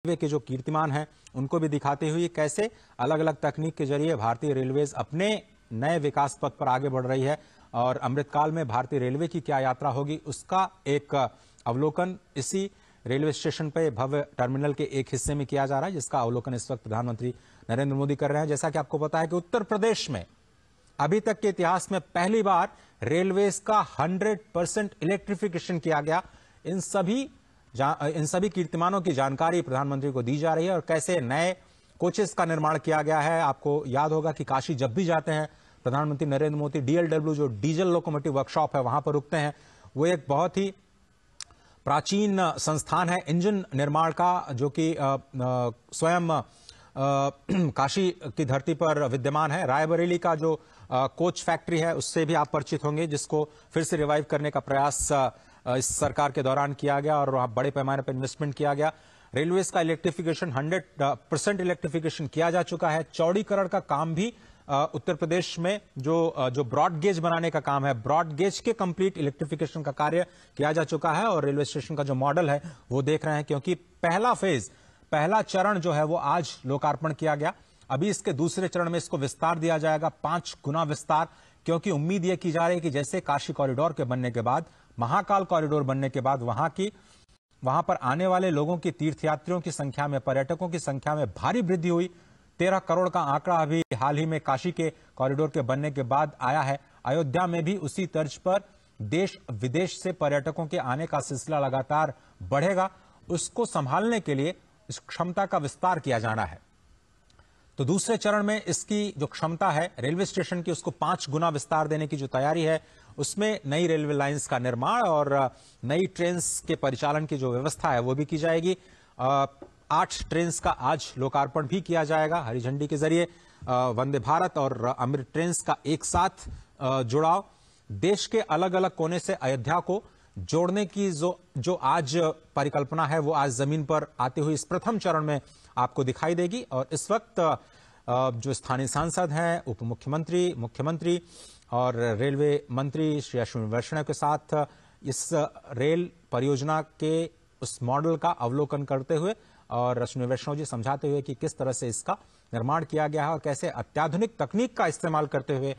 Railway के जो कीर्तिमान हैं उनको भी दिखाते हुए कैसे अलग अलग तकनीक के जरिए भारतीय रेलवेज अपने नए विकास पथ पर आगे बढ़ रही है और अमृतकाल में भारतीय रेलवे की क्या यात्रा होगी उसका एक अवलोकन इसी रेलवे स्टेशन पे भव्य टर्मिनल के एक हिस्से में किया जा रहा है, जिसका अवलोकन इस वक्त प्रधानमंत्री नरेंद्र मोदी कर रहे हैं। जैसा कि आपको पता है कि उत्तर प्रदेश में अभी तक के इतिहास में पहली बार रेलवेज का 100% इलेक्ट्रिफिकेशन किया गया। इन सभी कीर्तिमानों की जानकारी प्रधानमंत्री को दी जा रही है और कैसे नए कोचेस का निर्माण किया गया है। आपको याद होगा कि काशी जब भी जाते हैं प्रधानमंत्री नरेंद्र मोदी DLW जो डीजल लोकोमोटिव वर्कशॉप है वहां पर रुकते हैं। वो एक बहुत ही प्राचीन संस्थान है इंजन निर्माण का, जो कि स्वयं काशी की धरती पर विद्यमान है। रायबरेली का जो कोच फैक्ट्री है उससे भी आप परिचित होंगे, जिसको फिर से रिवाइव करने का प्रयास इस सरकार के दौरान किया गया और वहां बड़े पैमाने पर इन्वेस्टमेंट किया गया। रेलवेज का इलेक्ट्रिफिकेशन 100% इलेक्ट्रिफिकेशन किया जा चुका है। चौड़ीकरण का काम भी उत्तर प्रदेश में जो ब्रॉड गेज बनाने का काम है, ब्रॉड गेज के कंप्लीट इलेक्ट्रिफिकेशन का कार्य किया जा चुका है और रेलवे स्टेशन का जो मॉडल है वो देख रहे हैं, क्योंकि पहला चरण जो है वो आज लोकार्पण किया गया। अभी इसके दूसरे चरण में इसको विस्तार दिया जाएगा, 5 गुना विस्तार, क्योंकि उम्मीद यह की जा रही है कि जैसे काशी कॉरिडोर के बनने के बाद, महाकाल कॉरिडोर बनने के बाद वहां पर आने वाले लोगों की, तीर्थयात्रियों की संख्या में, पर्यटकों की संख्या में भारी वृद्धि हुई। 13 करोड़ का आंकड़ा अभी हाल ही में काशी के कॉरिडोर के बनने के बाद आया है। अयोध्या में भी उसी तर्ज पर देश विदेश से पर्यटकों के आने का सिलसिला लगातार बढ़ेगा। उसको संभालने के लिए इस क्षमता का विस्तार किया जाना है। तो दूसरे चरण में इसकी जो क्षमता है रेलवे स्टेशन की, उसको 5 गुना विस्तार देने की जो तैयारी है, उसमें नई रेलवे लाइंस का निर्माण और नई ट्रेन के परिचालन की जो व्यवस्था है वो भी की जाएगी। 8 ट्रेन का आज लोकार्पण भी किया जाएगा हरी झंडी के जरिए। वंदे भारत और अमृत ट्रेन का एक साथ जुड़ाव, देश के अलग अलग कोने से अयोध्या को जोड़ने की जो आज परिकल्पना है वो आज जमीन पर आती हुई इस प्रथम चरण में आपको दिखाई देगी। और इस वक्त जो स्थानीय सांसद हैं, उप मुख्यमंत्री, मुख्यमंत्री और रेलवे मंत्री श्री अश्विनी वैष्णव के साथ इस रेल परियोजना के उस मॉडल का अवलोकन करते हुए और अश्विनी वैष्णव जी समझाते हुए कि किस तरह से इसका निर्माण किया गया है और कैसे अत्याधुनिक तकनीक का इस्तेमाल करते हुए